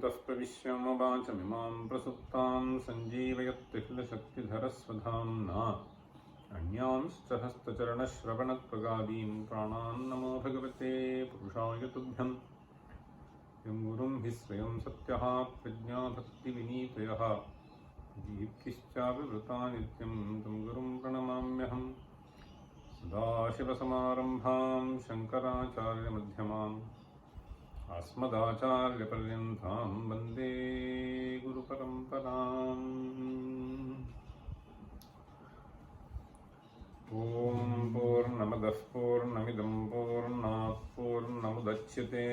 अन्तः प्रविश्य मम वाचमिमां प्रसुप्तां सञ्जीवयत्यखिलशक्तिधरस्वधाम्ना अन्यांश्च हस्तचरणश्रवणत्वगादीन् प्राणान् नमो भगवते पुरुषाय तुभ्यम् यं गुरुं हि स्वयं सत्यः प्रज्ञाभक्तिविनीतयः दीप्तिश्चाविवृता नित्यं तं गुरुं प्रणमाम्यहम् सदाशिवसमारम्भां शङ्कराचार्यमध्यमाम् अस्मदाचार्यपर्यन्तां वन्दे गुरुपरम्पराम्। ॐ पूर्णमदः पूर्णमिदं पूर्णात् पूर्णमुदच्यते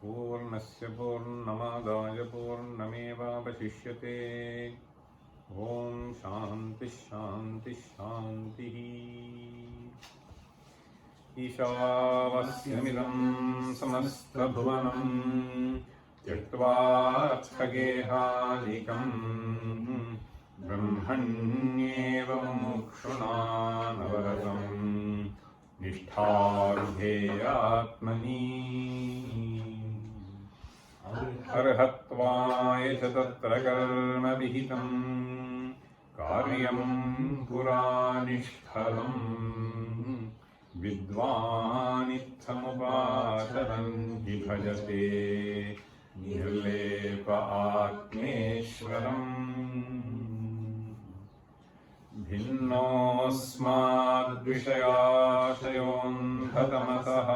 पूर्णस्य पूर्णमादाय पूर्णमेवावशिष्यते। ॐ शान्तिः शान्तिः शान्तिः। ईशावास्यमिदं समस्तभुवनं त्यक्त्वा स्थगेहादिकं ब्रह्मण्येव मुमुक्षुणा नवरतं निष्ठाविधेयात्मनि अर्हत्वाय च तत्र कर्मविहितं कार्यं पुरा निष्फलम् विद्वानित्थमुपाचरन् हि भजते निर्लेप आत्मेश्वरम्। भिन्नोऽस्माद्विषयाशयोऽन्धतमसः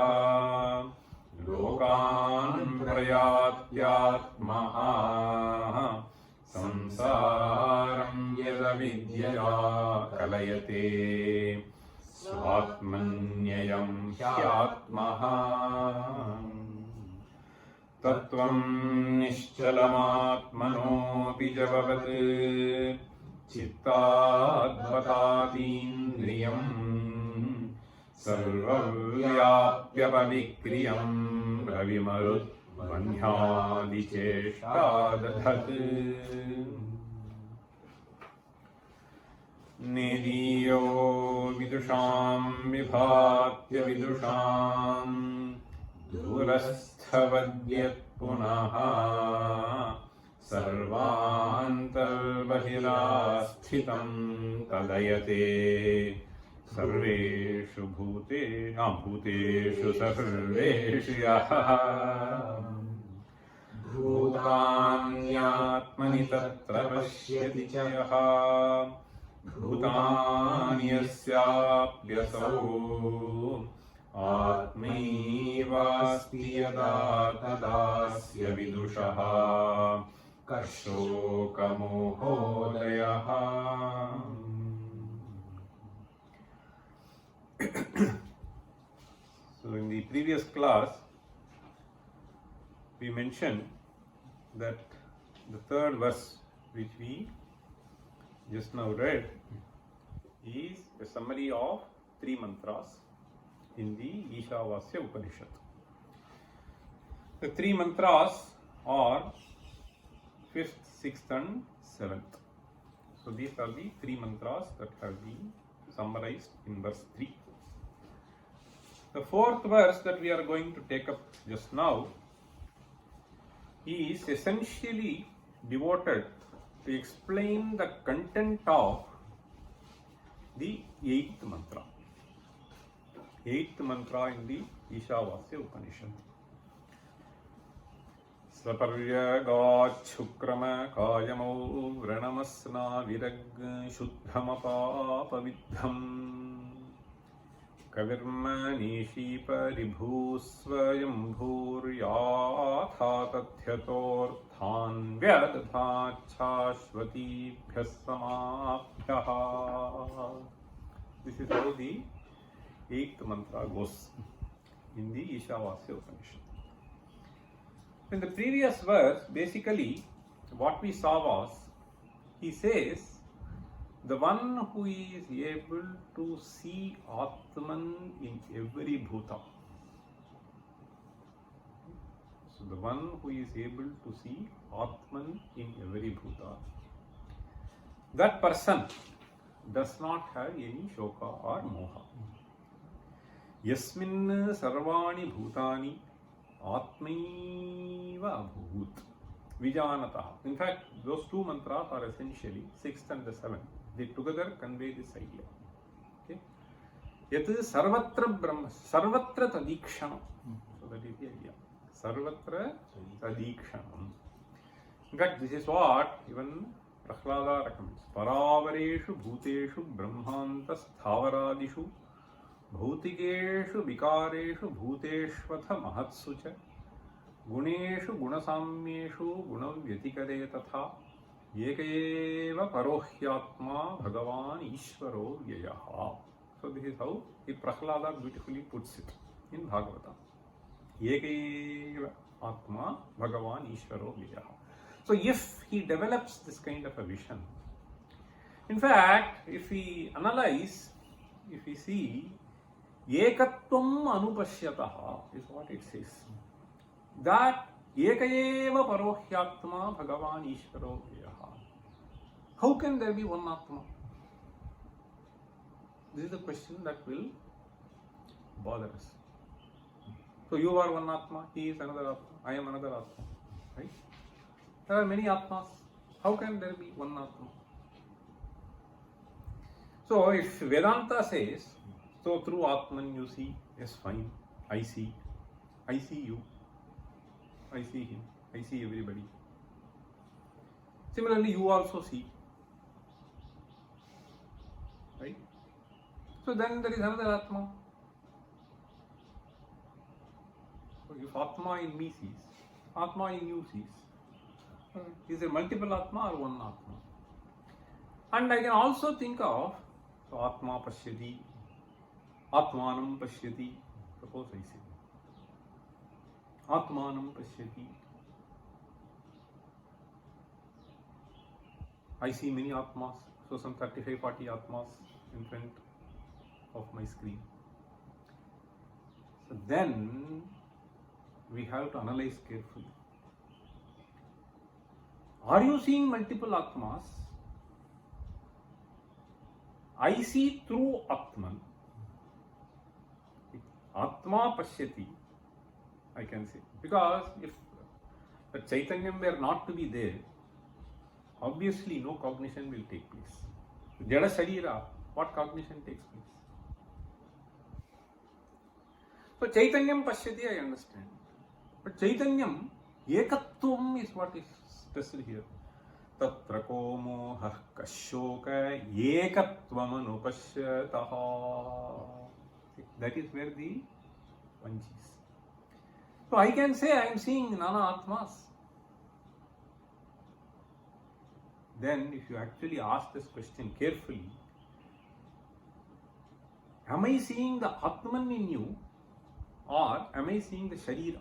लोकान् प्रयात्यात्मः संसारं यदविद्यया कलयते स्वात्मन्ययं ह्यात्मः। तत्त्वं निश्चलमात्मनोऽपि जववत् चित्ताद्वतातीन्द्रियं सर्वव्याप्यपविक्रियं रविमरुद्वह्न्यादिचेष्टादधत्। नेदीयो विदुषां विभात्य विदुषां दूरस्थवद्यत्पुनः सर्वान्तर्बहिरास्थितं तदयते सर्वेषु भूतेषु सर्वेषु यः भूतान्यात्मनि तत्र पश्यति च यः भूतानि यस्याप्यसौ आत्मैवास्ति यदा तदास्य विदुषः कर्षोकमोहोदयः। So in the previous class we mentioned that the third verse which we just now read is a summary of 3 mantras in the Ishavasya Upanishad. The 3 mantras are 5th, 6th and 7th. So these are the 3 mantras that have been summarized in verse 3. The 4th verse that we are going to take up just now is essentially devoted to explain the content of the 8th mantra. 8th mantra in the Ishavasya Upanishad. Saparyagatchukrama kayamo vranamasna virag shuddhamapapavitham kavirma nishipariphusvayam bhuryatha tathyatorthan vyadadhachashvatibhyas samabhyah. This is how the 8th mantra goes in the Ishavasya Upanishad. In the previous verse, basically what we saw was, he says, the one who is able to see Atman in every bhuta. So the one who is able to see Atman in every bhuta, that person does not have any shoka or moha. Yasmin sarvani bhutani Atmaiva Abhut. Vijanatah. In fact, those two mantras are essentially 6th and the 7th. They together convey this idea. Okay? Yat sarvatra brahma, sarvatra tadikshanam. So that is the idea. Sarvatra tadikshanam. In fact, this is what even Prahlada recommends. Paravareshu bhuteshu brahmanta sthavarādishu bhautikeshu vikareshu bhuteshvatha mahatsu cha guneshu gunasamyeshu gunavyatikare tatha ekayeva parohyatma bhagavan ishvaro vyayaha. So this is how the Prahlada beautifully puts it in Bhagavata. Ekayeva atma bhagavan ishvaro vyayaha. So if he develops this kind of a vision, in fact, if we analyze, if we see, ekatvam anupashyataha is what it says. That ekayeva parohyatma bhagavan ishvaro vyayaha. How can there be one atma? This is the question that will bother us. So you are one atma, he is another atma, I am another atma, right? There are many atmas. How can there be one atma? So if Vedanta says, so through Atman you see, yes fine, I see you, I see him, I see everybody. Similarly, you also see, right? So then there is another atma. So if atma in me sees, atma in you sees, is there multiple atma or one atma? And I can also think of, so atma pashyati, atmanam pashyati. Suppose I say atmanam pashyati. I see many atmas, so some 35-40 atmas in front of my screen. So then we have to analyze carefully. Are you seeing multiple atmas? I see through Atman. Atma pashyati, I can say. Because if the Chaitanyam were not to be there, obviously no cognition will take place. Jada Sharira, what cognition takes place? So Chaitanyam pashyati, I understand. But Chaitanyam, ekatvam is what is stressed here. Tatra ko moha kashoka ekatvam anupashyataha. That is where the punch is. So I can say I am seeing Nana Atmas. Then if you actually ask this question carefully, am I seeing the Atman in you or am I seeing the Sharira?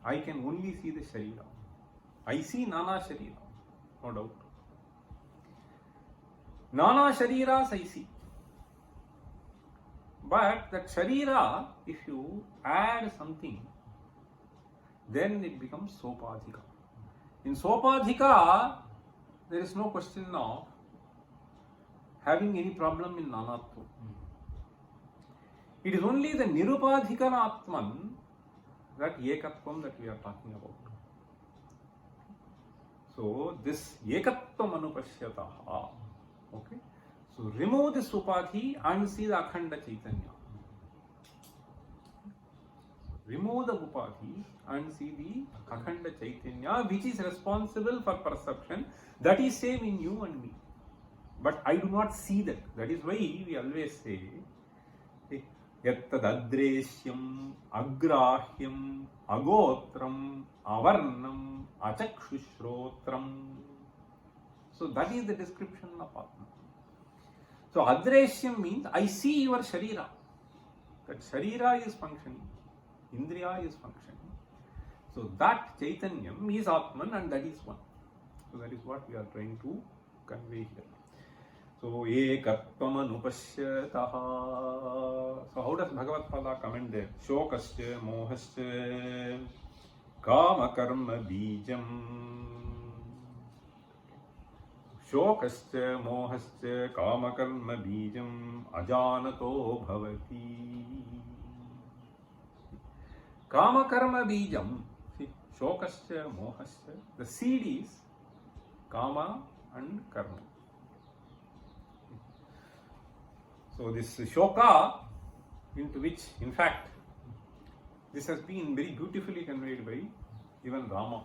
I can only see the Sharira. I see Nana Sharira, no doubt. Nana Shariras I see. But that Sharira, if you add something, then it becomes Sopadhika. In Sopadhika, there is no question of having any problem in Nanatva. It is only the Nirupadhikana Atman, that Ekatvam that we are talking about. So this Ekatvam Anupashyataha. Okay. So remove this Upadhi and see the Akhanda Chaitanya. Remove the Upadhi and see the Akhanda Chaitanya, which is responsible for perception. That is same in you and me. But I do not see that. That is why we always say, Yattadadreshyam, Agrahyam, Agotram, Avarnam, Achakshushrothram. So that is the description of Atma. So Adreshyam means I see your Sharira. That Sharira is functioning. Indriya is functioning. So that Chaitanyam is Atman and that is one. So that is what we are trying to convey here. So ekatvam anupashyataha. So how does Bhagavad Pada comment there? Shokasya mohasya kama karma bijam. शोकश्च मोहश्च कामकर्म बीजम् अजानतो भवति. Kamakarma bijam. See, shokascha, mohascha. The seed is kama and karma. So this shoka, into which, in fact, this has been very beautifully conveyed by even Rama.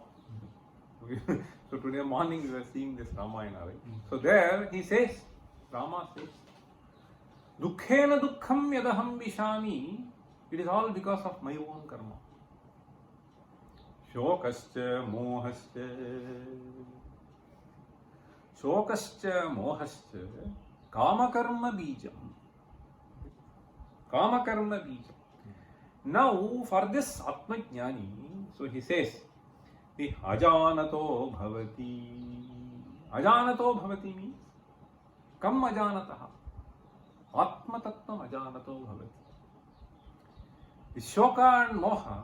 So today morning we were seeing this Ramayana, right? So there he says, Rama says, Dukkhena dukkham yadaham vishami. It is all because of my own karma. Shokascha mohascha. Shokascha mohascha kama karma bijam. Kama karma bijam. Now for this Atmajnani, so he says, the ajanato bhavati. Ajanato bhavati means kam ajanataha. Atma tattvam ajanato bhavati. The shoka and moha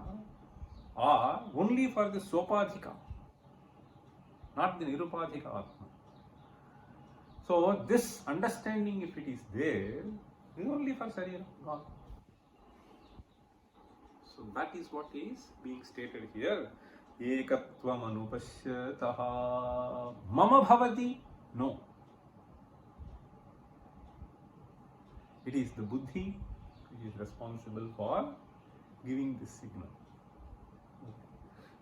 are only for the sopadhika, not the nirupadhika atma. So this understanding, if it is there, is only for sarira, God. So that is what is being stated here. Ekatvam anupashyataha mama bhavati. No. It is the buddhi which is responsible for giving this signal.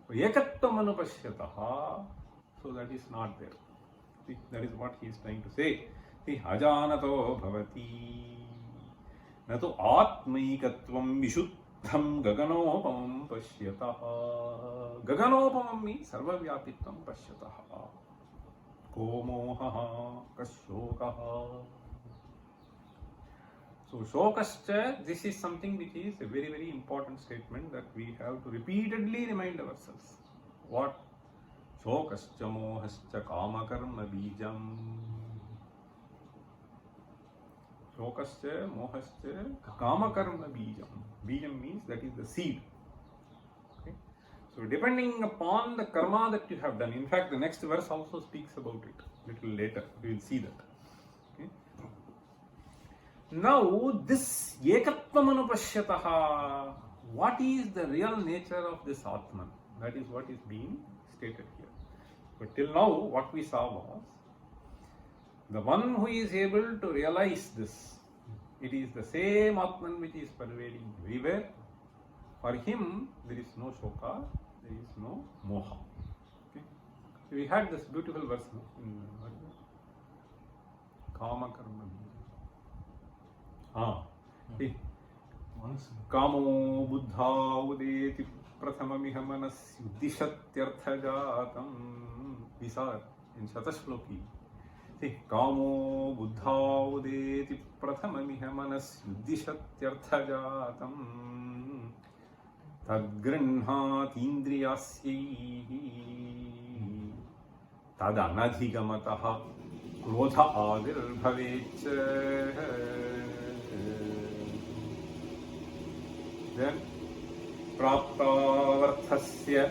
Ekatvam anupashyataha. So that is not there. See, that is what he is trying to say. See, ajanato bhavati. Natu atmaikatvam vishuddham gaganopamam pashyataha. Gaganopamam means sarvavyapitvam pashyataha. Ko mohaha kashokaha. So shokascha, this is something which is a very, very important statement that we have to repeatedly remind ourselves. What? Shokascha mohascha kama karma bijam. Shokascha mohascha kama karma bijam. Bijam means that is the seed. Okay? So depending upon the karma that you have done, in fact the next verse also speaks about it little later, we will see that. Now, this ekatvam anupashyataha, what is the real nature of this Atman? That is what is being stated here. But till now, what we saw was, the one who is able to realize this, it is the same Atman which is pervading everywhere. For him, there is no shoka, there is no moha. Okay? So we had this beautiful verse in Kama Karma. Kamo buddha udeti prathamamiha manasya uddishatyarthajatam. These are in Shatashloki. See, Kamo buddha udeti prathamamiha manasya uddishatyarthajatam. Tadgrinhat indriyasyahi tadanadhigamataha krodha avirbhavecha. Then praptavarthasya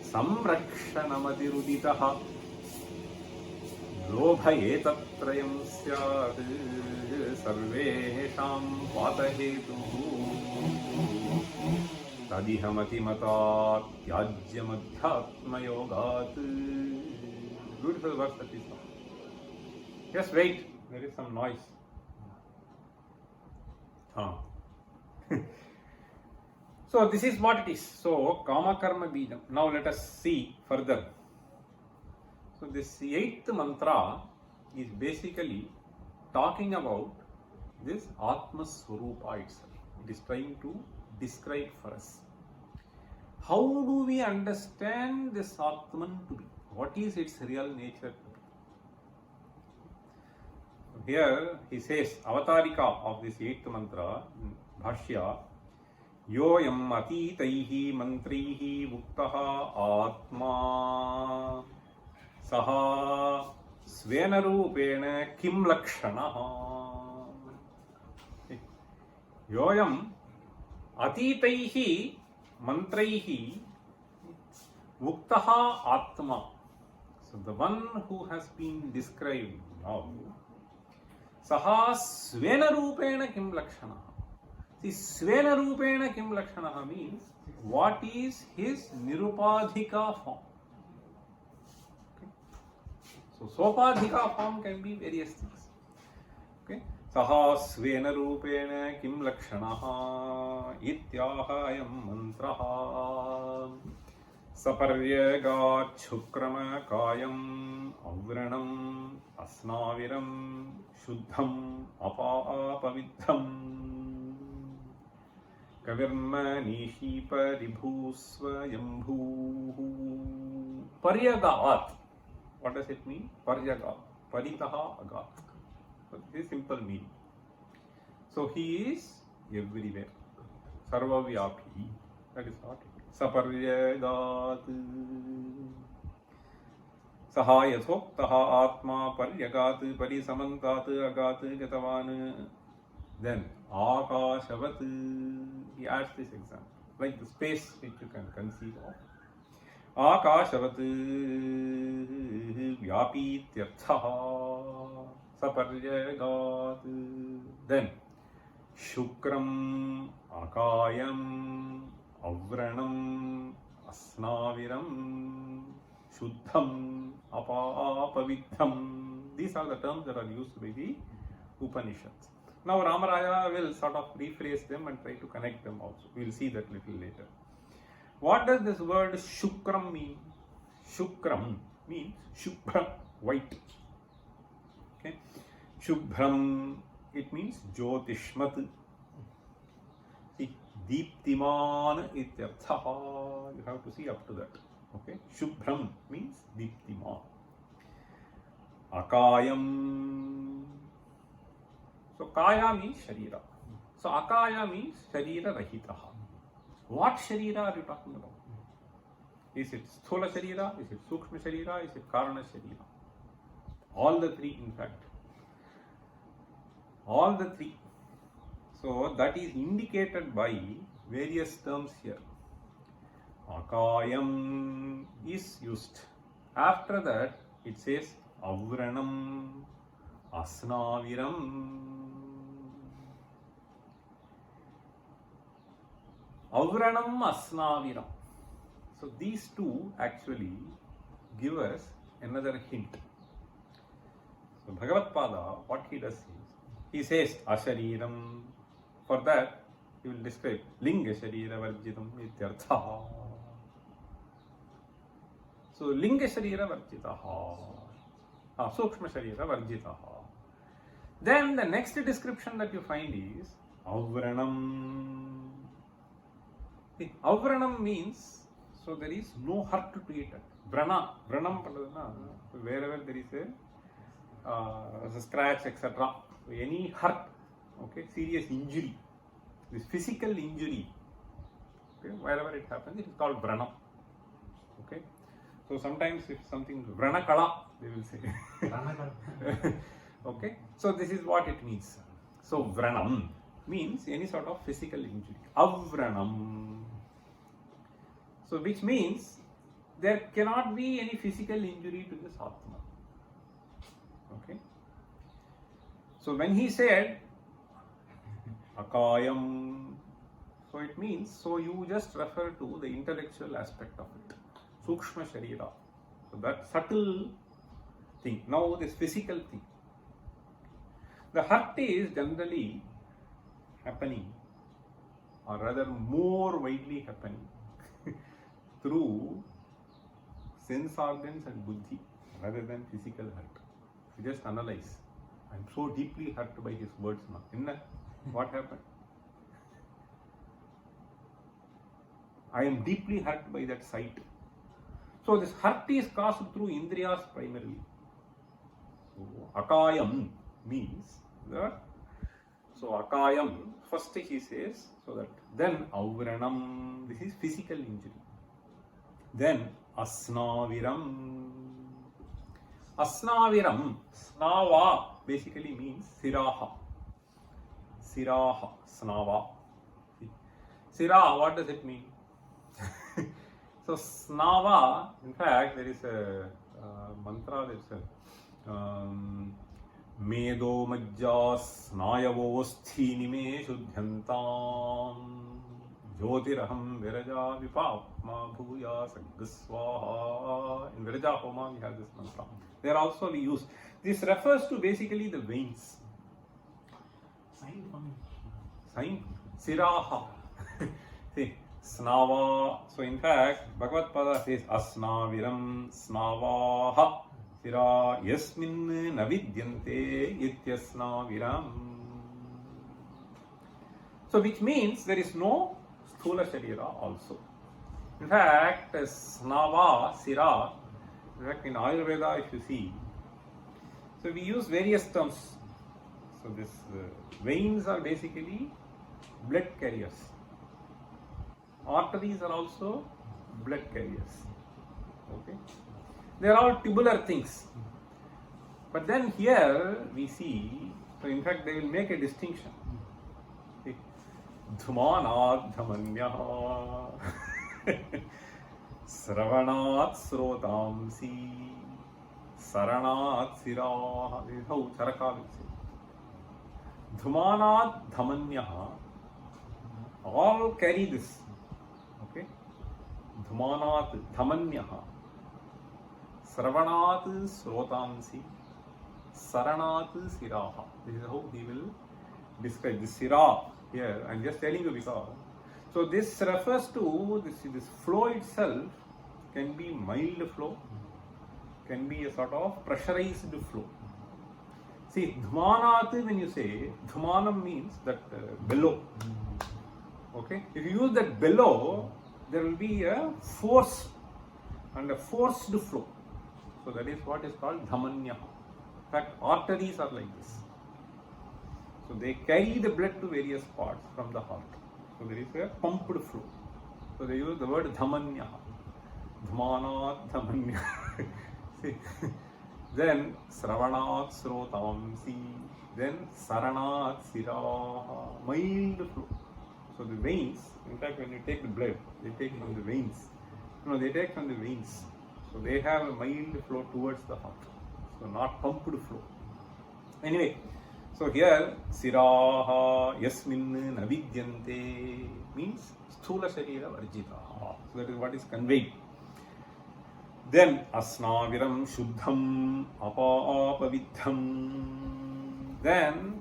samrakshanamadiruditaha lobha etatrayam syat sarvesham patahetuhu tadihamati tyajyamadhyatmayogat. Beautiful verse that is. Just wait, there is some noise. So this is what it is. So kama karma bijam. Now let us see further. So this 8th mantra is basically talking about this Atma Swarupa itself. It is trying to describe for us. How do we understand this Atman to be? What is its real nature to be? Here he says, Avatarika of this 8th mantra, Bhashya, Yoyam atitaihi mantrihi vuktaha atma saha svena rupena kim lakshanaha. Yoyam atitaihi mantrihi vuktaha atma. So the one who has been described now, Saha Svena Rupena Kim Lakshana. See, Svena Rupena Kim Lakshana means what is his Nirupadhika form. Okay. So Sopadhika form can be various things. Okay. Saha Svena Rupena Kim Lakshana Ityaha Ayam Mantraha Saparyagat Shukrama Kayam Avranam Asnaviram Shuddham Apavidham Kavirma Nishi Paribhusva Yambhu Paryagat. What does it mean? Paryagat. Paritaha Agat. So this is simple meaning. So he is everywhere. Sarvavyapi. That is what it is. Saparyagat. Saha yathoktaha atma paryagat parisamantat agat gatavan. Then akashavat. He adds this example. Like the space which you can conceive of. Akashavat vyapityarthaha saparyagat. Then Shukram Akayam Avranam Asnaviram Shuddham Apavidham. These are the terms that are used by the Upanishads. Now Ramaraya will sort of rephrase them and try to connect them also. We will see that little later. What does this word Shukram mean? Shukram means Shubhra, white. Okay. Shubhram, it means Jyotishmat. See, Deeptiman ityarthaha. You have to see up to that. Okay. Shubhram means Deeptiman. Akayam. So Kaya means Sharira. So Akaya means Sharira Rahitaha. What Sharira are you talking about? Is it Sthula Sharira? Is it Sukshma Sharira? Is it Karana Sharira? All the three, in fact. All the three. So that is indicated by various terms here. Akayam is used. After that, it says Avranam, Asnaviram. Avranam, Asnaviram. So these two actually give us another hint. So Bhagavad Pada, what he does is, he says Ashariram. For that, he will describe Linga Sharira Varjitam Ityartha. So Linga Sharira Varjitaha. Sukshma Sharira Varjitaha. Then the next description that you find is Avranam. Avranam means, so there is no hurt to it. Vrana, Vranam, wherever there is a scratch, etc. Any hurt, okay, serious injury, this physical injury, okay, wherever it happens, it is called Vranam. Okay, so sometimes if something Vranakala, they will say. Okay, so this is what it means. So Vranam means any sort of physical injury. Avranam. So which means there cannot be any physical injury to this Atma. Okay. So when he said Akayam, so it means, so you just refer to the intellectual aspect of it. Sukshma Sharira. So that subtle thing. Now this physical thing. The hurt is generally happening, or rather more widely happening through sense organs and buddhi rather than physical hurt. You just analyze. I am so deeply hurt by his words now. What happened? I am deeply hurt by that sight. So this hurt is caused through indriyas primarily. So Akayam means that. So Akayam, first he says, so that then Avranam, this is physical injury. Then Asnaviram. Asnaviram, Snava basically means Siraha. Siraha, Snava. Sira, what does it mean? So Snava, in fact, there is a mantra itself. Medo majjas nayavosthi nime shuddhantam jyotiraham viraja vipapma bhuya saggaswaha. In Viraja Homa we have this mantra. There also we use. This refers to basically the veins. Sign. Siraha. See, Snava. So in fact, Bhagavad Pada says Asnaviram Snavaha Sira Yasmin Navidyante Ityasnaviram. So which means there is no Sthula Sharira also. In fact, Snava, Sira, in fact in Ayurveda if you see, so we use various terms. So this veins are basically blood carriers. Arteries are also blood carriers. Okay, they are all tubular things. But then here we see, so in fact they will make a distinction. See, Dhumanat Dhamanyaha Sravanat Srotamsi Saranat Siraha. This is how Charaka will say. Dhumanat Dhamanyaha, all carry this. Okay, Dhumanat Dhamanyaha, Sravanat Srotamsi, Saranat Siraha. This is how he will describe the Sirah here. I am just telling you because. So this refers to this flow itself can be mild flow, can be a sort of pressurized flow. See, Dhmanat, when you say, Dhmanam means that bellow. Okay, if you use that bellow, there will be a force and a forced flow. So that is what is called Dhamanya. In fact, arteries are like this. So they carry the blood to various parts from the heart. So there is a pumped flow. So they use the word Dhamanya. Dhmanat Dhamanya. See. Then Sravanat Srotamsi, then Saranat Siraha, mild flow. So the veins, in fact when you take the blood, they take from the veins. No, they take from the veins. So they have a mild flow towards the heart. So not pumped flow. Anyway, so here Siraha Yasmin Navidyante means Sthula Sharira Varjita. So that is what is conveyed. Then Asnaviram Shuddham Apavidham. Then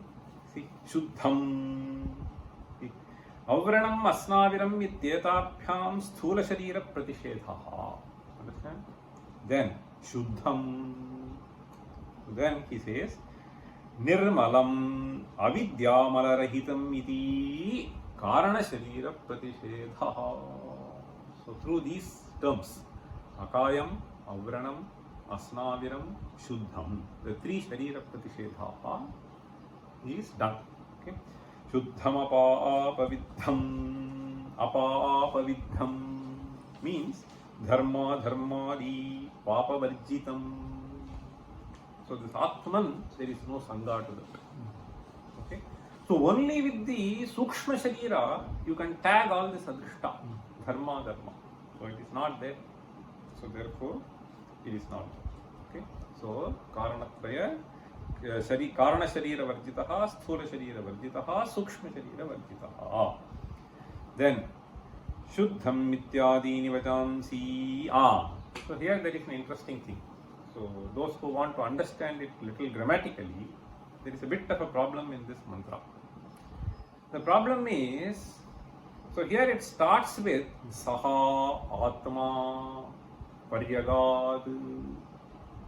see Shuddham. Avranam Asnaviram Ityetaphyam Sthula Sharira Pratishedha. Understand? Then Shuddham. Then he says Nirmalam Avidyamala iti Karana Sharira Pratishedha. So through these terms, Akayam, Avranam, Asnaviram, Shuddham. The three Sharira Pratishedha is done. Okay. Shuddham Apavidham means Dharma Dharmadi Papa Varjitam. So this Atman, there is no Sangha to that. Okay. So only with the Sukshma Sharira you can tag all this Adrishta. Dharma Dharma. So it is not there. So therefore, it is not. Okay. So Karanatraya, Karana Sharira Varjitaha, Sthula Sharira Varjitaha, Sukshma Sharira Varjitaha. Then Shuddham Mityadini Vachamsi. So here there is an interesting thing. So those who want to understand it little grammatically, there is a bit of a problem in this mantra. The problem is, so here it starts with Saha Atma Paryagad.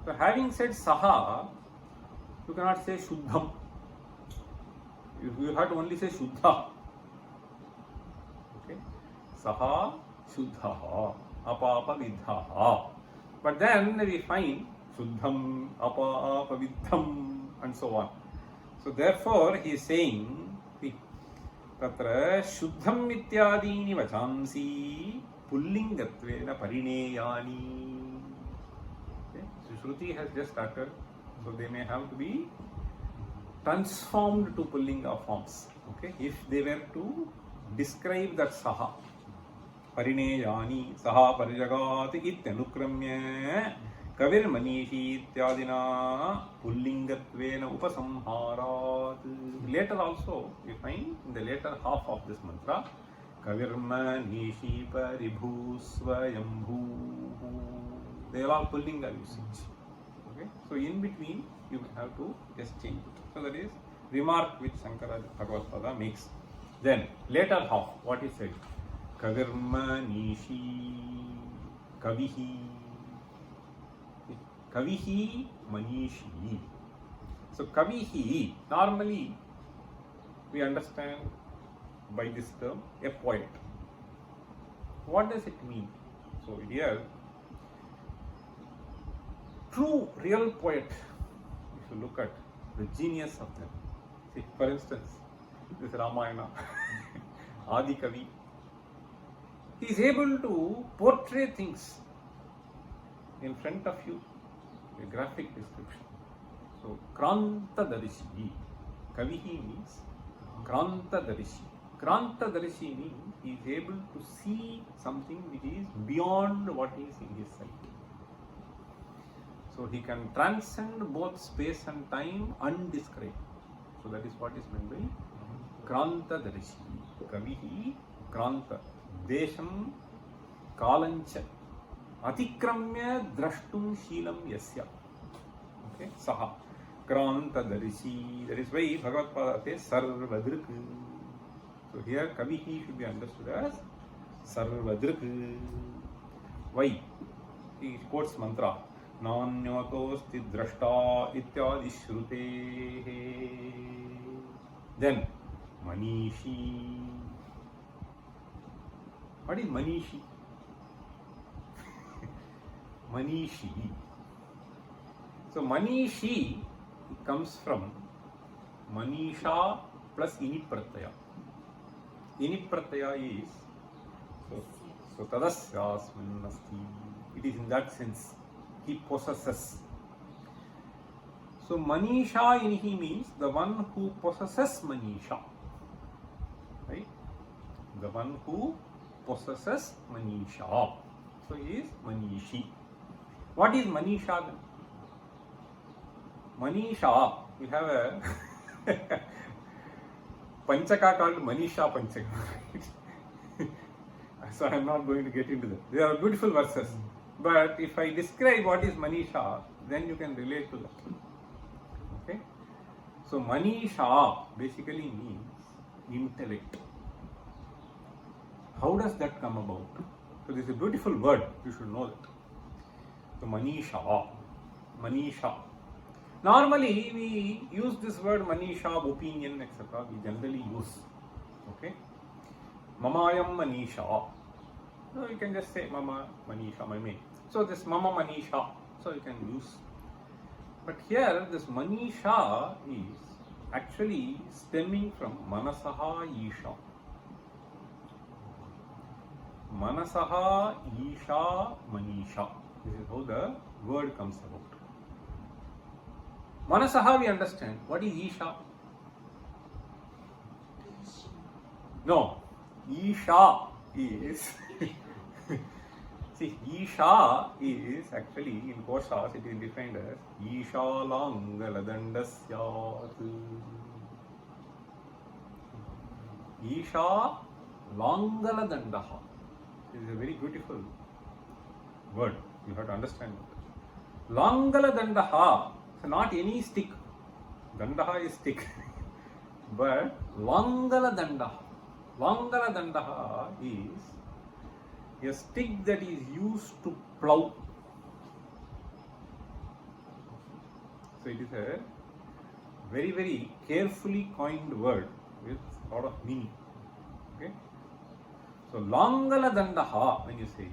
So having said Saha, you cannot say Shuddham. You have to only say Shuddha. Okay. Saha Shuddha Apapa Vidha. But then we find Shuddham Apapa Vidham and so on. So therefore he is saying Tatra Shuddham Ityadini Vachamsi Pullingatvena Parineyani. Okay. So Shruti has just started, so they may have to be transformed to Pullinga forms. Okay, if they were to describe that Saha Parineyani Saha Parijagati Ityanukramya Kavir Manishi Ityadina Pullingatvena Upasamharat. Later also, we find in the later half of this mantra, Kavir Manishi Paribhu Swayambhu. They are all Pullinga usage. Okay? So in between, you have to just change it. So that is remark which Shankara Bhagavad makes. Then later half, what is said? Kavir Manishi Kavihi. Kavihi Manishi. So Kavihi, normally we understand by this term a poet. What does it mean? So here, true real poet, if you look at the genius of them. See, for instance, this Ramayana, Adi Kavi, he is able to portray things in front of you. A graphic description. So, Krantadarishi. Kavihi means Krantadarishi. Krantadarishi means he is able to see something which is beyond what is in his sight. So, he can transcend both space and time undescribed. So, that is what is meant by Krantadarishi. Kavihi Kranta. Desham Kalancha. Atikramya drashtum sheelam yasya. Okay, saha. Krantadarishi. That is why Bhagavad Pada says Sarvadrik. So here Kavihi should be understood as Sarvadrik. Why? He quotes mantra. Nanyotosti drashta ityadi shrute. Then Manishi. What is Manishi? Manishi. So Manishi comes from Manisha plus Inipratyaya. Inipratyaya is so Tadasyasmin Nasti. It is in that sense. He possesses. So Manisha Inihi means the one who possesses Manisha. Right? The one who possesses Manisha. So he is Manishi. What is Manisha then? Manisha, we have a Panchaka called Manisha Panchaka. So I am not going to get into that. They are beautiful verses. But if I describe what is Manisha, then you can relate to that. Okay? So Manisha basically means intellect. How does that come about? So this is a beautiful word, you should know that. So Manisha, Manisha. Normally we use this word Manisha, opinion, etc. We generally use. Okay? Mamayam Manisha. So you can just say Mama Manisha, my maid. So this Mama Manisha, so you can use. But here this Manisha is actually stemming from Manasaha Isha. Manasaha Isha Manisha. This is how the word comes about. Manasaha we understand. What is Isha? No. Isha is see, Isha is actually in Koshas it is defined as Isha Langaladandasya. Isha Langaladandaha. This is a very beautiful word. You have to understand it. Langaladandaha. So not any stick. Dandaha is stick. But Langaladandaha. Langaladandaha is a stick that is used to plow. So it is a very, very carefully coined word with a lot of meaning. Okay? So Langaladandaha, when you say,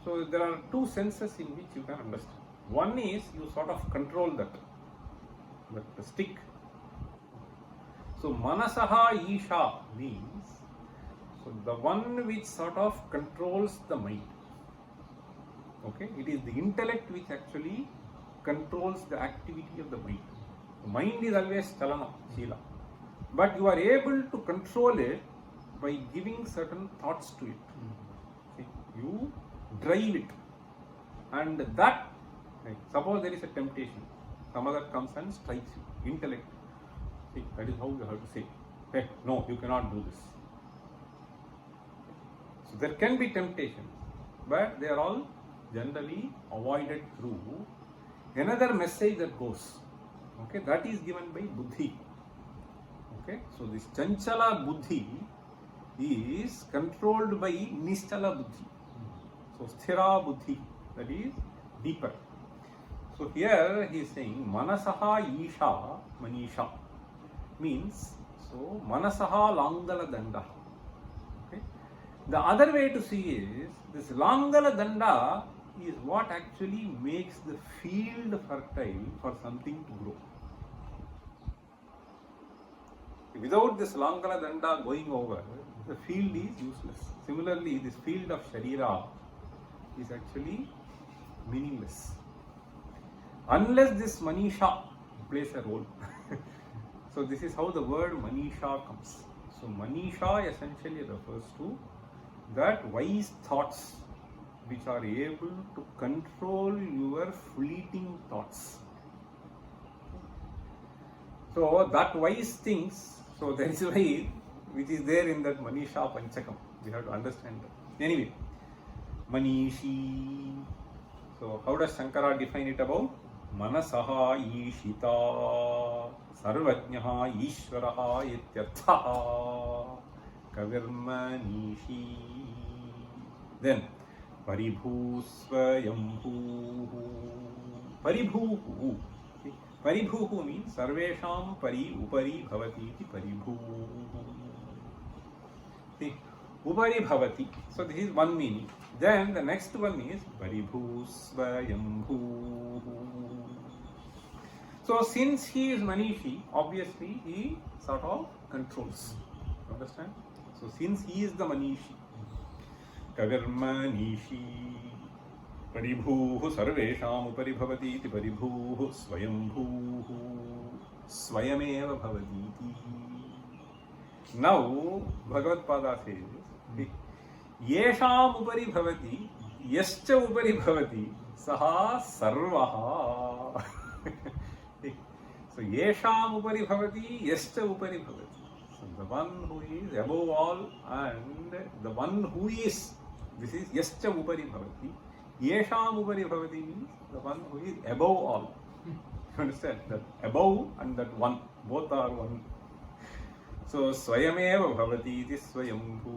so there are two senses in which you can understand. One is you sort of control that the stick. So Manasaha Isha means so the one which sort of controls the mind. Okay, it is the intellect which actually controls the activity of the mind. The mind is always chalana, shila, but you are able to control it by giving certain thoughts to it. See, you drive it, and that Right? Suppose there is a temptation, some other comes and strikes you, intellect. See, that is how you have to say, hey, no, you cannot do this. So there can be temptations, but they are all generally avoided through another message that goes. Okay, that is given by buddhi. Okay, so this chanchala buddhi is controlled by nischala buddhi. So sthira buddhi, that is deeper. So here he is saying manasaha isha manisha means, so manasaha langala danda. Okay, the other way to see is this langala danda is what actually makes the field fertile for something to grow. Without this langala danda going over, the field is useless. Similarly, this field of sharira is actually meaningless unless this manisha plays a role. So this is how the word manisha comes. So manisha essentially refers to that wise thoughts which are able to control your fleeting thoughts. So that wise things, so that is why which is there in that manisha panchakam. We have to understand that. Anyway, manishi. So how does Shankara define it above? Manasaha ishita sarvajnaha ishvaraha ityarthaha kavirmanishi. Then paribhu swayambhu. Paribhu. Paribhu means sarvesham pari upari bhavati iti paribhu. See, upari bhavati. So this is one meaning. Then the next one is paribhu swayambhu. So since he is manishi, obviously he sort of controls. Understand? So since he is the manishi, kavirmanishi, paribhu sarvesham upari bhavati iti paribhu swayambhu swayameva bhavati iti. Now Bhagavad Pada says, yesham upari bhavati yascha upari bhavati saha sarvaha. So yesham upari bhavati yascha upari bhavati. So the one who is above all and the one who is, this is yascha upari bhavati. Yesham upari bhavati means the one who is above all. You understand? That above and that one, both are one. So swayameva bhavati iti swayambhu.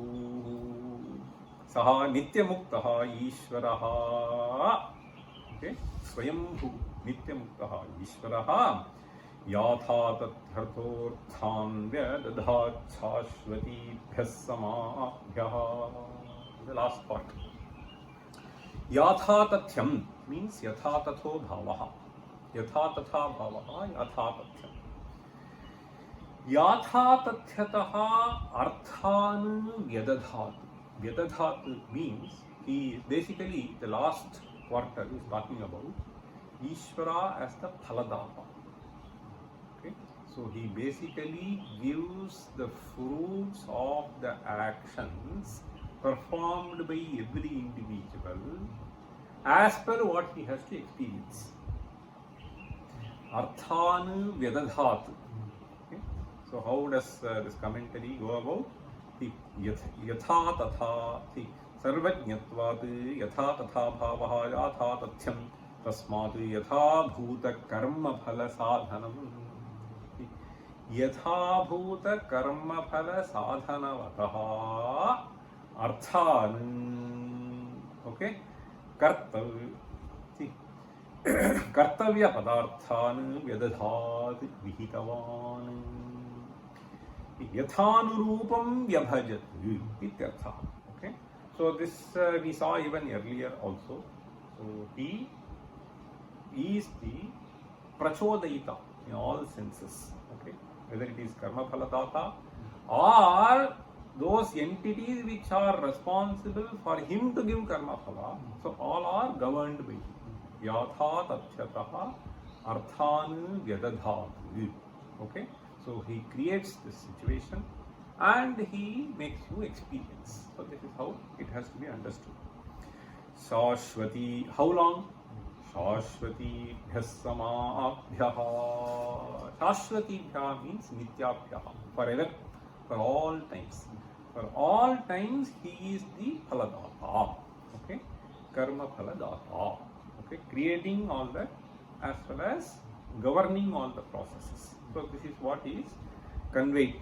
Saha nityamuktaha ishvaraha. Okay? Swayambhu nityamuktaha ishvaraha. Yatha tathyathorthan vyadadhat shashvatibhyas samabhyah. The last part. Yatha tathyam means yatha tatho bhavaha. Yatha tatha bhavaha, yatha tathyam. Yatha tathyataha arthan vyadadhat. Vyadadhat means he basically the last quarter is talking about Ishvara as the phaladata. Okay, so he basically gives the fruits of the actions performed by every individual as per what he has to experience. Arthan vyadadhat. Okay, so how does this commentary go about? Yatha tatha. Sarvajñatvat yatha tatha bhavaha yatha tathyam tasmat yatha bhuta karma phala sadhanam. Yatha bhuta karma phala sadhanavataha arthan. Okay, kartavya padarthan vyadadhat vihitavan. Yathanurupam vyabhajat ityartha. Okay, so this we saw even earlier also. So he is the prachodayita in all senses. Okay, whether it is karma phaladata or those entities which are responsible for him to give karma phala, so all are governed by him. Yatha tathyataha arthan vyadadhat. Okay, so he creates this situation and he makes you experience. So this is how it has to be understood. Shashwati, how long? Shashvatibhyah samabhyah. Shashvatibhyah means nityabhyah, forever, for all times. For all times, he is the phaladata. Okay, karma phaladata. Okay, creating all that as well as governing all the processes. So this is what is conveyed.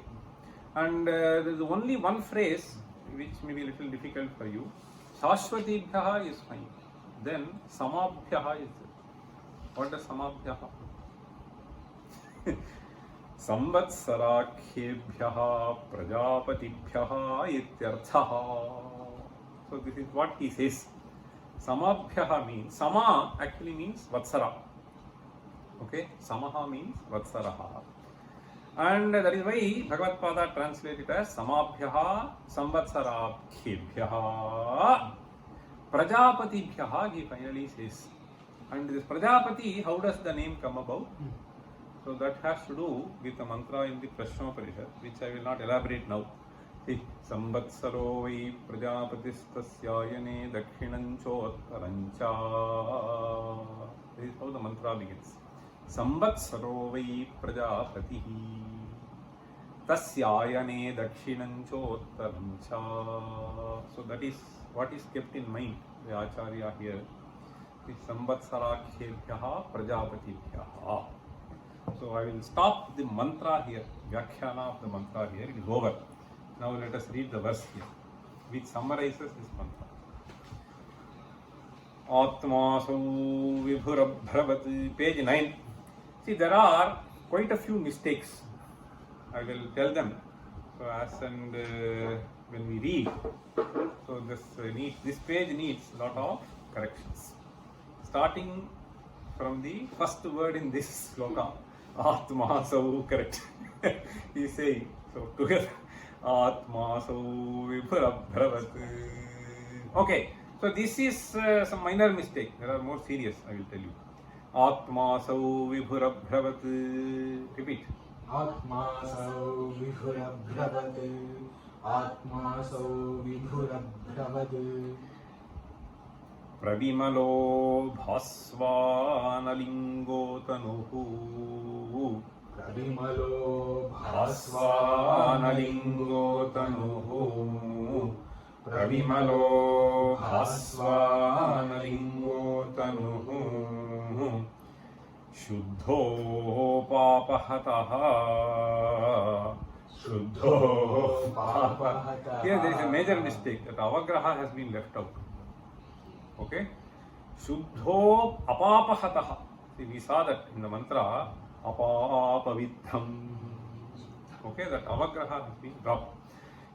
And there is only one phrase which may be a little difficult for you. Shashvatibhyah is fine. Then samabhyah is there. What does samabhyah? Samvatsarakhebhyah prajapatibhyah ityarthaha. So this is what he says. Samabhyah means, sama actually means vatsara. Okay, samaha means vatsaraha. And that is why Bhagavad Pada translated as samabhyah samvatsarabhyah prajapatibhyah, he finally says. And this Prajapati, how does the name come about? So that has to do with the mantra in the Prashnoparishad, which I will not elaborate now. See, Samvatsaro vai Prajapatistasayane dakshinanchottarancha. This is how the mantra begins. Samvatsaro vai Prajapatihi tasyayane dakshinanchottarancha. So that is what is kept in mind, the Acharya here. Samvatsarakhebhyah prajapatibhyah. So I will stop the mantra here, Vyakhyana of the mantra here, it is over. Now let us read the verse here, which summarizes this mantra. Atmaso vibhurabhravat, page 9. See, there are quite a few mistakes. I will tell them. So as and when we read, so this page needs a lot of corrections. Starting from the first word in this sloka, Atma Sau, correct. He is saying, so together, Atma Sau Vibhurabhravat. Okay, so this is some minor mistake. There are more serious, I will tell you. Atma Sau Vibhurabhravat. Repeat. Atma Sau Vibhurabhravat. Atma Sau Vibhurabhravat. Pravimalo bhasvanalingo tanuhu. Pravimalo bhasvanalingo tanuhu. Pravimalo bhasvanalingo tanuhu. Shuddho papahataha. Shuddho papahataha. Here there is a major mistake, that avagraha has been left out. Okay, Shuddho apapahataha. See, we saw that in the mantra apapavitham. Okay, that avagraha has been dropped.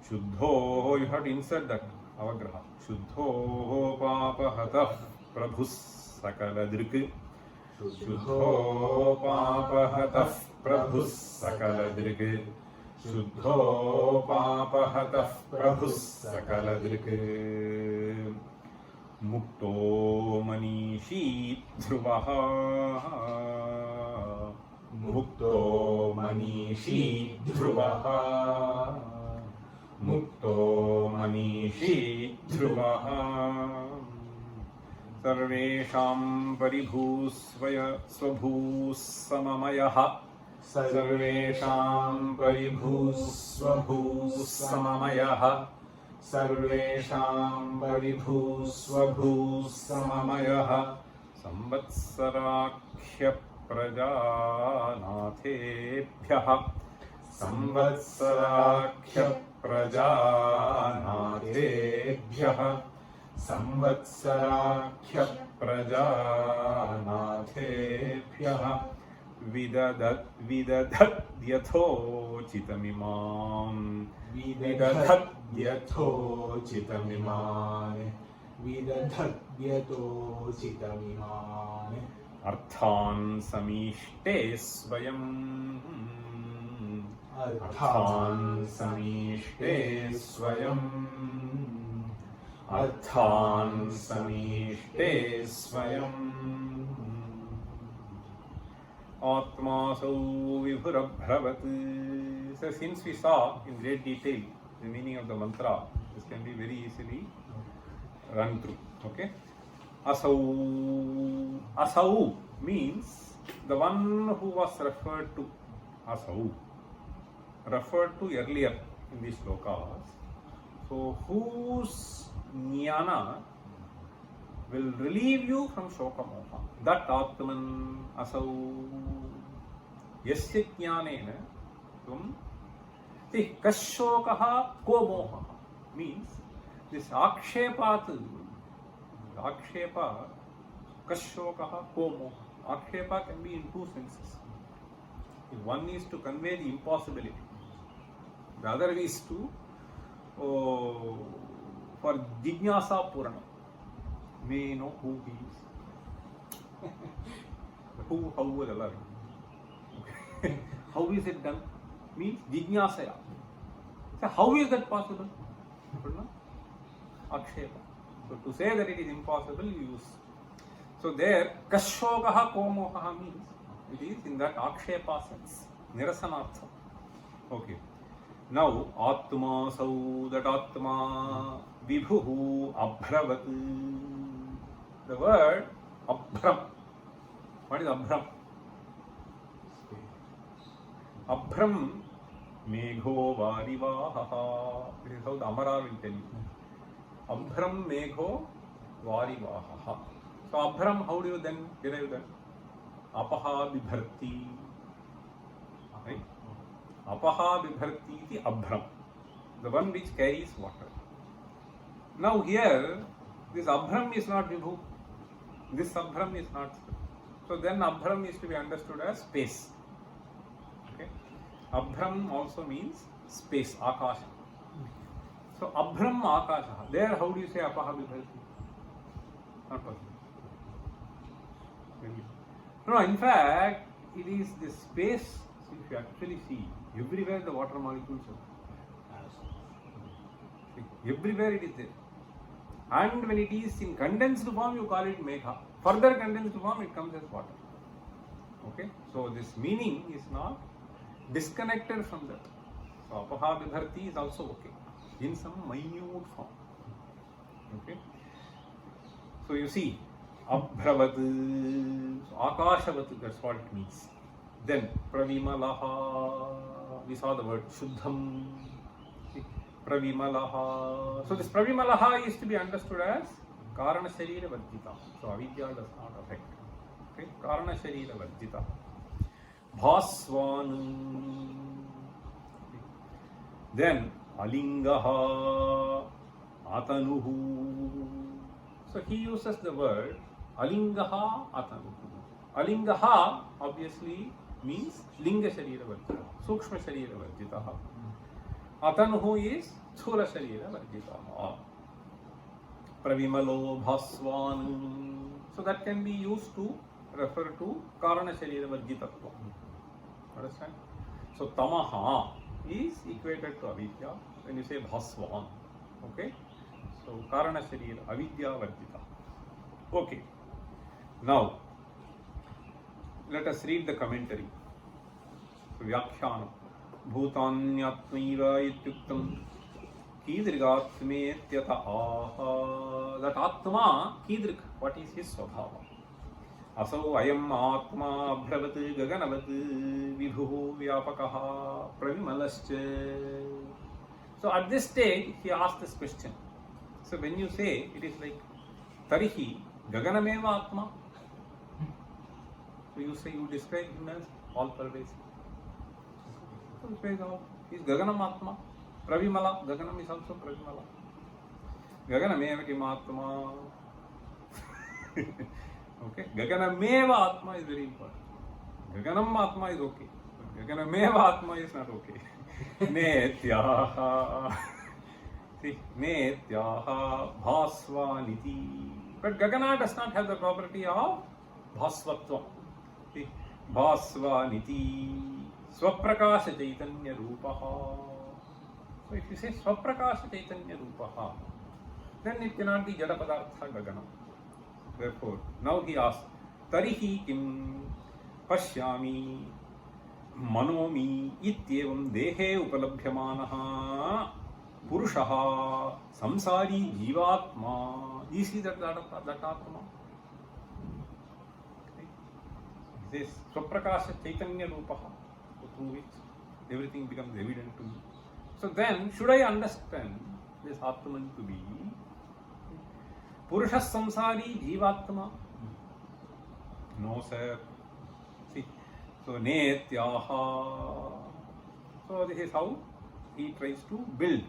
Shuddho, you have to insert that avagraha. Shuddho papahatah prabhus sakaladrik. Shuddho papahatah prabhus sakaladrik. Shuddho papahatah prabhus sakaladrik. Mukto manishi dhruvaha. Mukto manishi dhruvaha. Mukto manishi dhruvaha. Sarvesham paribhusvaya svabhusamamayah. Sarvesham paribhusvabhusamamayah. Sarvesham paribhusvabhusammayah. Samvatsarakhya prajanathebhyah. Samvatsarakhya prajanathebhyah. Samvatsarakhya prajanathebhyah. Vidadat yathochitamimam. Vidadat yathochitamimam. Vidadat yathochitamimam. Arthan samishte svayam. Arthan samishte svayam. Arthan samishte svayam. Atmasau vibhurabhravat. So since we saw in great detail the meaning of the mantra, this can be very easily run through. Okay. Asau. Asau means the one who was referred to. Asau. Referred to earlier in these slokas. So, whose jnana will relieve you from shoka moha. That Atman Asau. Yasya jnanena tvam. See, kashokaha ko moha means this akshepat. Akshepa, kashokaha ko moha. Akshepa can be in two senses. One is to convey the impossibility. The other is to for jignasa purana. May know who he is. Who, how will Allah. How is it done? Means jignasaya. So how is that possible? Akshepa. So to say that it is impossible, you use. So there, kashokaha komokaha means it is in that akshepa sense. Nirasanartha. Okay. Now, Atma sau, that Atma, Vibhuhu, Abhravat. The word Abhram. What is Abhram? Abhram, Megho Varivahaha. This is how the Amara will tell you. Abhram Megho Varivahaha. So, Abhram, how do you then derive that? Apaha Vibharti. Right? Apaha Vibharti iti Abhram. The one which carries water. Now, here, this Abhram is not Vibhu. This Abhram is not. So, then Abhram is to be understood as space. Okay? Abhram also means space, Akasha. So, Abhram Akasha. There, how do you say Apaha Vibharti? Not possible. No, in fact, it is the space. If you actually see, everywhere the water molecules are. Everywhere it is there. And when it is in condensed form, you call it Megha. Further condensed form, it comes as water. Okay? So, this meaning is not disconnected from that. So, Apaha Vibharti is also okay. In some minute form. Okay? So, you see, Abhravat, Akashavat, that's what it means. Then, Pravimalaha, we saw the word Shuddham. Pravimalaha. So, this Pravimalaha is to be understood as Karana Sharira Vajjita. So, Avidya does not affect. Okay? Karana Sharira Vajjita. Bhaswan. Then, Alingaha, Atanuhu. So, he uses the word Alingaha, Atanuhu. Alingaha obviously means Linga Sharira Vajjita, Sukshma Sharira Vajjita. Atanuhu is Sthula Sharira Vajjita. Pravimalo Bhaswan. So that can be used to refer to Karana Sharira Vajjitatva. Understand? So Tamaha is equated to Avidya when you say Bhaswan. Okay? So Karana Sharira, Avidya Vajjita. Okay. Now, let us read the commentary. So, Vyakhyana. Bhutanyatmaiva ityuktam Kidrigatmetyata aha. That Atma, Kidrik, what is his svabhava? Asau ayam Atma abhravat gaganavat vibhuhu vyapakaha pravimalascha. So, at this stage, he asked this question. So, when you say, it is like Tarihi Gaganameva Atma. So you say, you describe him as all pervasive. So he says, he is Gaganam Atma. Pravimala. Gaganam is also Pravimala. Gaganameva Kim Atma. Okay. Gaganameva Atma is very important. Gaganam Atma is okay. But Gaganameva Atma is not okay. Netyaha. See, Netyaha Bhasvaniti. But Gagana does not have the property of Bhasvatva. Bhasvaniti Swaprakasha Chaitanya Rupaha. So if you say Swaprakasha Chaitanya Rupaha, then it cannot be Jada Padartha Gagana. Therefore, now he asks, Tarihi Kim Pashyami Manomi Ityevam Dehe Upalabhyamanaha Purushaha, samsari, jivatma. You see that atma? This Swaprakasha Chaitanya Rupaha, through which everything becomes evident to me. So then, should I understand this Atman to be Purusha Samsari Jivatma? No, sir. See, so Netyaha. So this is how he tries to build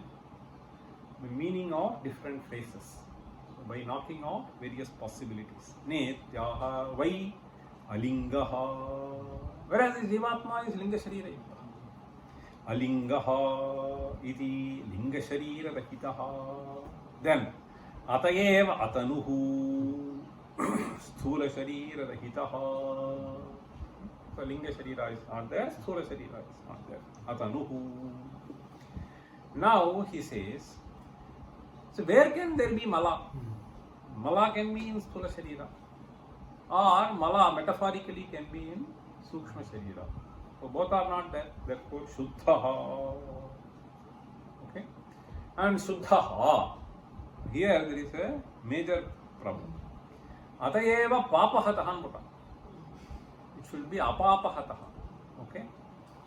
the meaning of different phrases by knocking off various possibilities. Netyaha, why Alingaha, whereas this Jivatma is Linga Sharira. Alingaha iti Linga Sharira Rahitaha. Then Atayeva Atanuhu Sthula Sharira Rahitaha. So Linga Sharira is not there, Sthula Sharira is not there. Atanuhu. Now he says, so where can there be Mala? Mala can be in Sthula Sharira. Or Mala metaphorically can be in Sukshma Sharira. So both are not there, therefore Shuddhaha. Okay? And Shuddhaha, here there is a major problem. Atayeva Papahataha. It should be Apapahataha. Okay?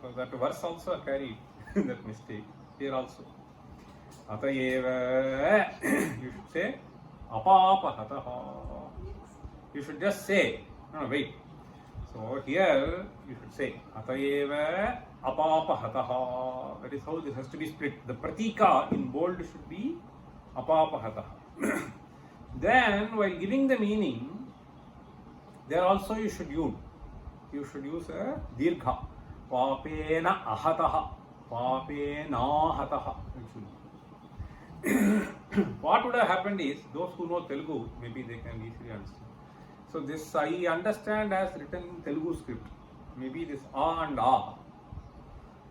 So that verse also carried that mistake here also. Atayeva, you should say Apapahataha. You should just say, no, wait. So here you should say Atayeva Apapahataha. That is how this has to be split. The pratika in bold should be Apapahataha. Then while giving the meaning, there also you should use a dirgha. Papena ahataha. Papena hataha. What would have happened is, those who know Telugu, maybe they can easily understand. So this I understand as written in Telugu script. Maybe this A and A,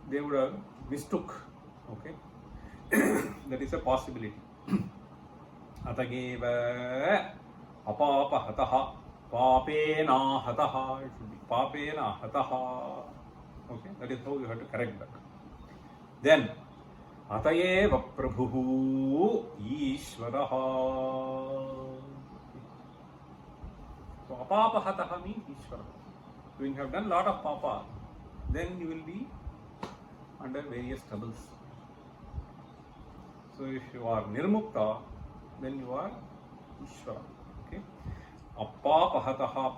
they would have mistook. Okay, that is a possibility. Atageva apapa hataha papena hataha. It should be papena hataha. Okay, that is how you have to correct that. Then Atayeva prabhuhu Ishvaraha. So apapahataha means Ishvara. So when you have done a lot of papa, then you will be under various troubles. So if you are nirmukta, then you are Ishvara. Okay? Apapahataha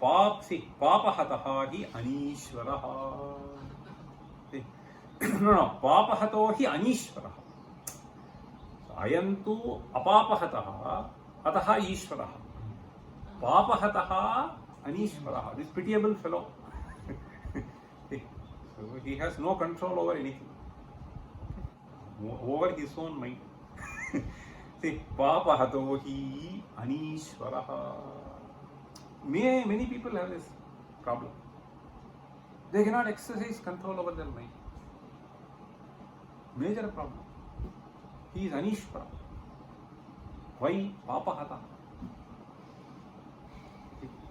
papahataha hi anishvaraha. No, papahato hi anishvaraha. So ayantu apapahataha ataha ishvaraha. Papahataha anishvaraha. This pitiable fellow. So he has no control over anything. Over his own mind. See, papahato hi anishvaraha. Many people have this problem. They cannot exercise control over their mind. Major problem. He is anishvara. Why papahata?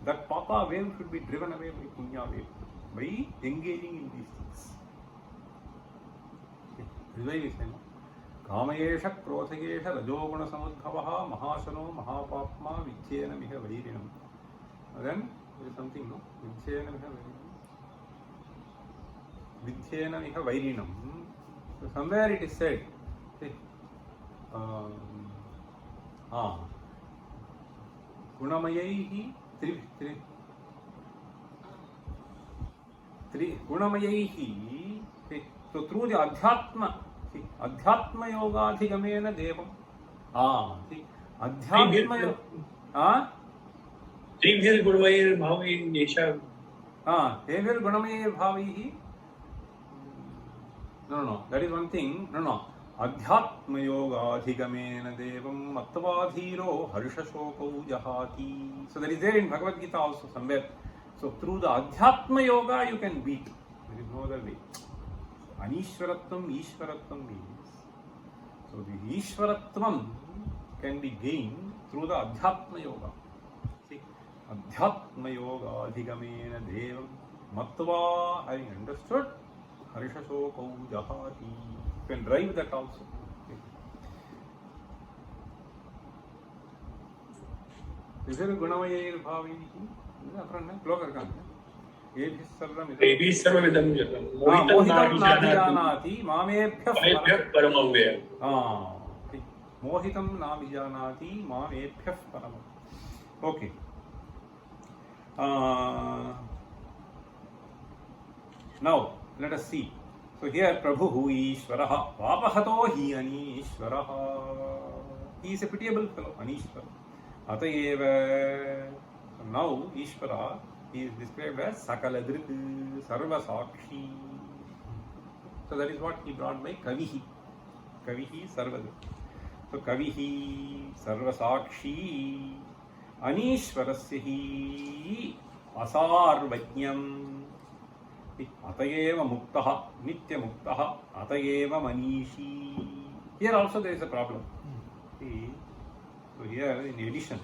That papa wave should be driven away by punya wave, by engaging in these things. Realization. Kamayesha krothayesha rajoguna samudbhavaha mahasano mahapapma vichyena miha vairinam. Then there is something, no? Vichyena miha vairinam. So somewhere it is said, see, Gunamayaihi Gunamayaihi. So through the Adhyatma, see, Adhyatma Yogadhigamena Devam. See, Adhyatma Yoga. Trimhir Gurvair Bhavi Nesha. Trimhir Gunamaye Bhavihi. No, that is one thing. No. Adhyatma Yoga Adhigamena Devam Mattavadhiro Harshashokau Jahati. So that is there in Bhagavad Gita also somewhere. So through the Adhyatma Yoga you can beat. There is no other way. Anishwaratvam, Ishwaratvam means. So the Ishwaratvam can be gained through the Adhyatma Yoga. See, Adhyatma Yoga Adhigamena Devam Mattva, having understood, Harishashokau Jahati. You can drive that also. விசிறு குணமயைர் பாவைஹி அப்புறம் என்ன ஸ்லோகம் இருக்காங்க AB சர்வம் एभिः सर्वमिदं जगत् மோஹிதம் मोहितं नाभिजानाति நாபிஜானாதி மாமேभ्यः ममेभ्यः परमव्ययम् मोहितं नाभिजानाति मामेभ्यः परमम् okay now let us see. So here Prabhu Ishwarah Vapahato hi Anishwarah. He is a pitiable fellow, Anishwar. Atayeva. So now Ishvara he is described as Sakaladrik Sarva Sakshi. So that is what he brought by Kavihi. Kavihi Sarvadrik. So Kavihi Sarva Sakshi Anishwarasya hi Asarvajñam. Atayeva Muktaha, Nitya Muktaha, Atayeva Manishi. Here also there is a problem. See, so here in addition,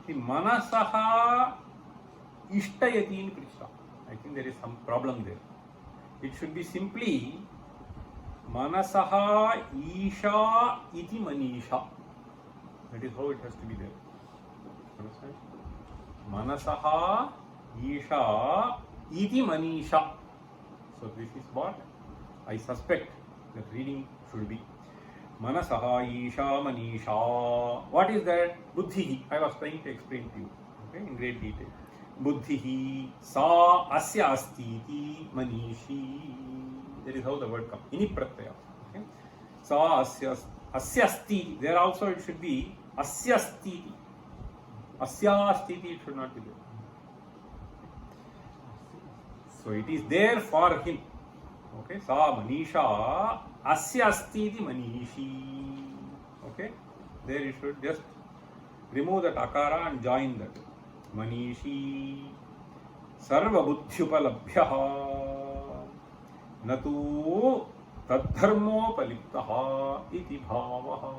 see, Manasaha Ishtayati in Krishna. I think there is some problem there. It should be simply Manasaha Isha iti Manisha. That is how it has to be there. Understand? Manasaha Isha iti Manisha. So this is what I suspect that reading should be. Manasaha Isha Manisha. What is that? Buddhihi. I was trying to explain to you, okay, in great detail. Buddhihi sa asya asti iti manishi. That is how the word comes. Ini pratyaya. Okay. Sa asya asti. There also it should be asya asti. Asya asti it should not be there. So it is there for him. Okay, sa manisha asya asti iti manishi. Okay, there you should just remove that akara and join that. Manishi sarva buddhyupalabhyaha natu tadharmopaliptaha iti bhavaha.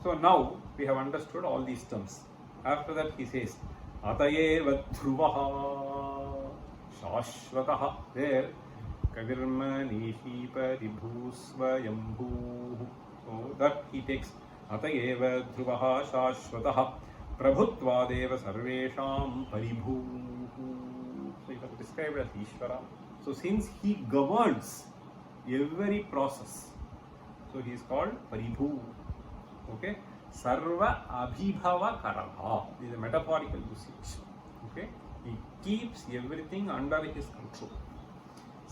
So now we have understood all these terms. After that he says Atayeva dhruvaha shashvataha. There kavirmanihi paribhusvayambhu. So that he takes Atayeva dhruvaha shashvataha prabhutvadeva sarvesham paribhu. So it is described as Ishvara. So since he governs every process, so he is called paribhu. Okay, sarva abhibhava karaha. This is a metaphorical usage. Okay, he keeps everything under his control.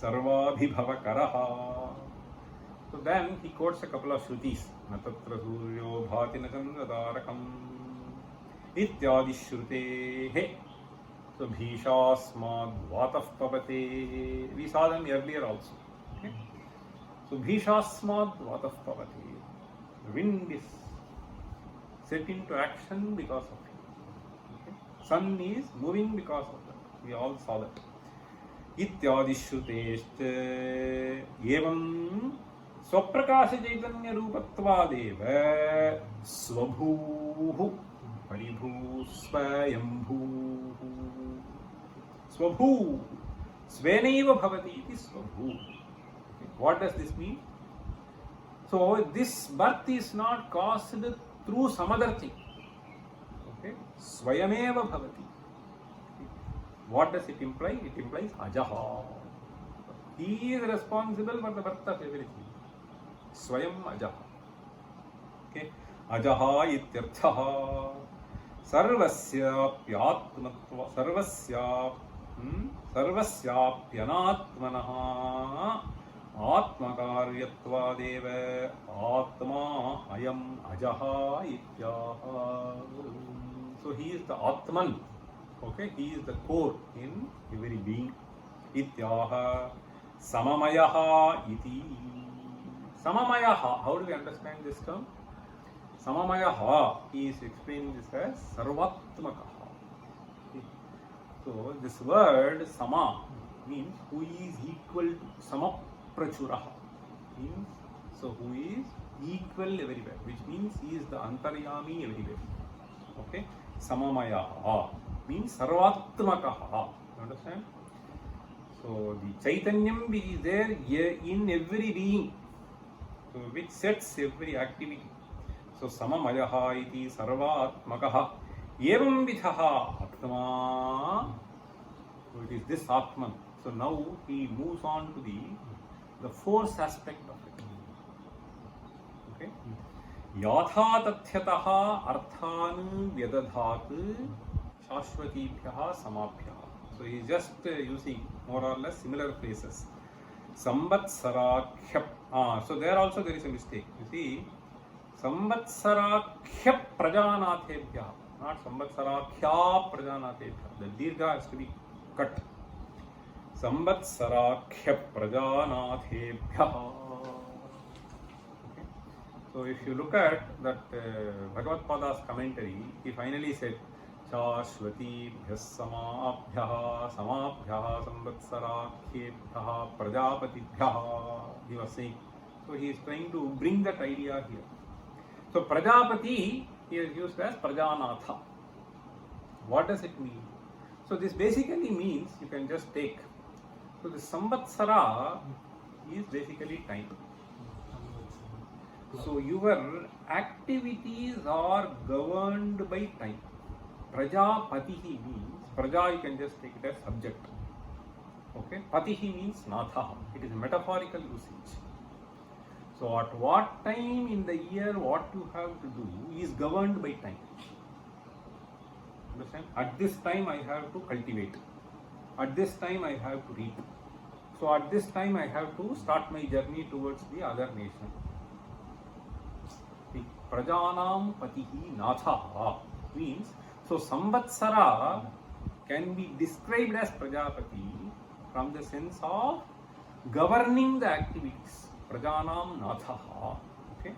Sarva abhibhava karaha. So then he quotes a couple of shrutis. Natatra suryo bhati na chandratarakam ityadi shrutehe. So bhishasmad vatah pavate. We saw them earlier also. Okay, so bhishasmad vatah pavate. The wind is set into action because of him. Okay? Sun is moving because of that. We all saw that. Ityadi shruteshte evam swaprakaša chaitanya rupatvadeva svabhuhu paribhu svayambhu. Svabhu svenaiva bhavati iti svabhu. What does this mean? So this birth is not caused through some other thing. Okay, swayameva bhavati. What does it imply? It implies ajaha. He is responsible for the birth of everything. Swayam ajaha. Okay, ajaha ityarthaha. Sarvasyapyatmatva sarvasyapyanatmanaha Atmakaryattvadeva Atma Ayam Ajaha Ityaha. So he is the Atman. Okay, he is the core in every being. Ityaha Samamayaha iti. Samamayaha. How do we understand this term? Samamayaha. He is explaining this as Sarvatmakaha. So this word Sama means who is equal to Sama. Prachuraha means so who is equal everywhere, which means he is the antaryami everywhere. Okay, samamayaha means sarvatmakaha. You understand? So the chaitanyam is there in every being, so which sets every activity. So samamayaha iti sarvatmakaha evam vidhaha atma. So it is this Atman. So now he moves on to the force aspect of it. Okay. Yatha tathyataha arthan vyadadhat shashvatibhyaha samabhyaha. So he is just using more or less similar phrases. Samvatsarakhya. So there also there is a mistake. You see, Samvatsarakhya prajanathebhyaha, not Samvatsarakhya prajanathebhyaha. The dirgha has to be cut. Samvatsarakhya prajanathebhyaha. Okay. So if you look at that Bhagavad Pada's commentary, he finally said Shashvatibhyah samabhyah samabhyah samvatsarakhebhyah prajapatibhyah. He was saying. So he is trying to bring that idea here. So Prajapati he is used as Prajanatha. What does it mean? So this basically means you can just take. So the Samvatsara is basically time. So your activities are governed by time. Prajapatihi means, Praja you can just take it as subject. Okay, Patihi means Natha. It is a metaphorical usage. So at what time in the year what you have to do is governed by time. Understand? At this time I have to cultivate. At this time I have to reap. So at this time I have to start my journey towards the other nation. The Prajanam Patihi Natha means, so Samvatsara can be described as Prajapati from the sense of governing the activities. Prajanam Natha. Okay.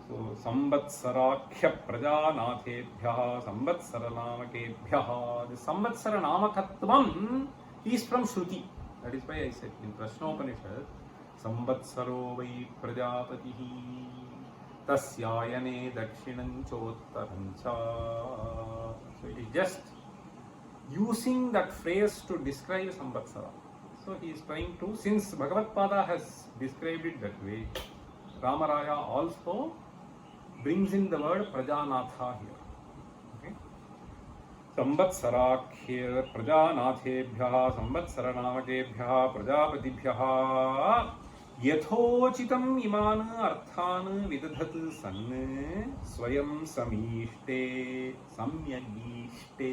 So Samvatsarakhya Prajanathebhyaha Samvatsaranamakebhyaha. The Samvatsara Namakatvam is from Shruti. That is why I said in Prashnopanishad Samvatsaro vai Prajapatihi Tasyayane Dakshinanchottarancha. So it is just using that phrase to describe Samvatsara. So he is trying to, since Bhagavad Pada has described it that way, Ramaraya also brings in the word Prajanatha here. Okay? Samvatsarakhya Prajanathebhyaha Samvatsaranavakebhyaha Prajapatibhyaha Yathochitam iman arthan vidadhat san swayam samishte samyagishte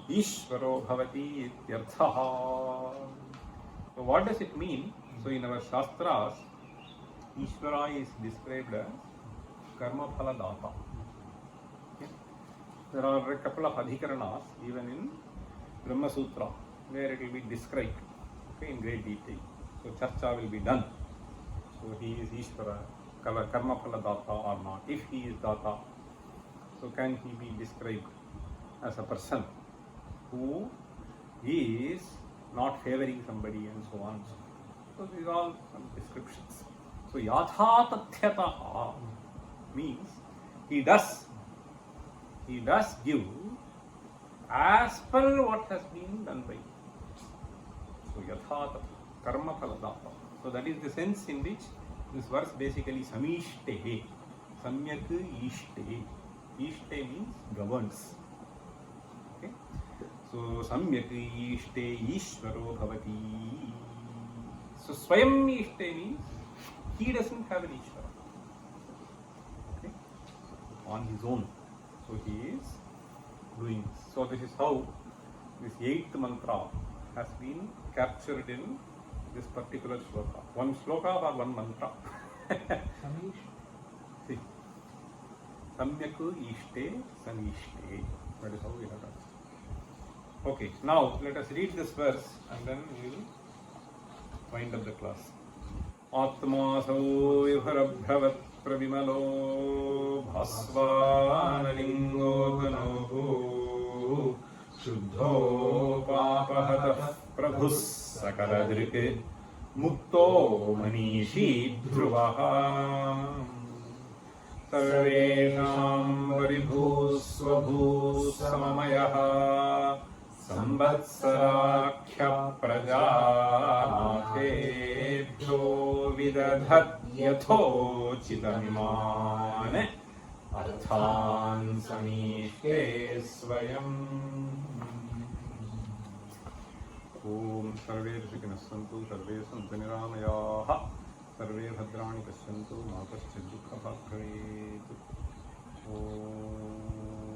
Ishvaro bhavati ityarthaha. So what does it mean? So in our Shastras, Ishvara is described as Karma Phala Data. Okay? There are a couple of adhikaranas even in Brahma Sutra where it will be described, okay, in great detail. So Charcha will be done. So he is Ishvara, Karma Phala Data or not. If he is Data, so can he be described as a person who is not favoring somebody and so on. So these are all some descriptions. So Yatha Tathyataha means he does give as per what has been done by him. So Yatha Karma Phaladata. So that is the sense in which this verse basically Samishte, Samyak Ishte. Ishte means governs. Okay. So Samyak Ishte Ishvaro Bhavati. So Swayam Ishte means he doesn't have an Ishvara. Okay. On his own. So he is doing this. So this is how this 8th mantra has been captured in this particular sloka. One sloka or one mantra. See. Samyaku Ishte Samishte. That is how we have done. Okay, now let us read this verse and then we will wind up the class. Atmasau vibharabhravat pravimalo bhasvanalingotanoho shuddho papahatah prabhus sakaladrik mukto manishi dhruvaha sarvesham varibhusvabhus samamayah Samvatsarakhya Prajanatebhyo vidadhat यथोचितमिमान् अर्थान् समीक्षे स्वयम्। ॐ सर्वे सुखिनः सन्तु सर्वे सन्तु निरामयाः सर्वे भद्राणि पश्यन्तु मा कश्चित् दुःखभाग् भवेत्। ॐ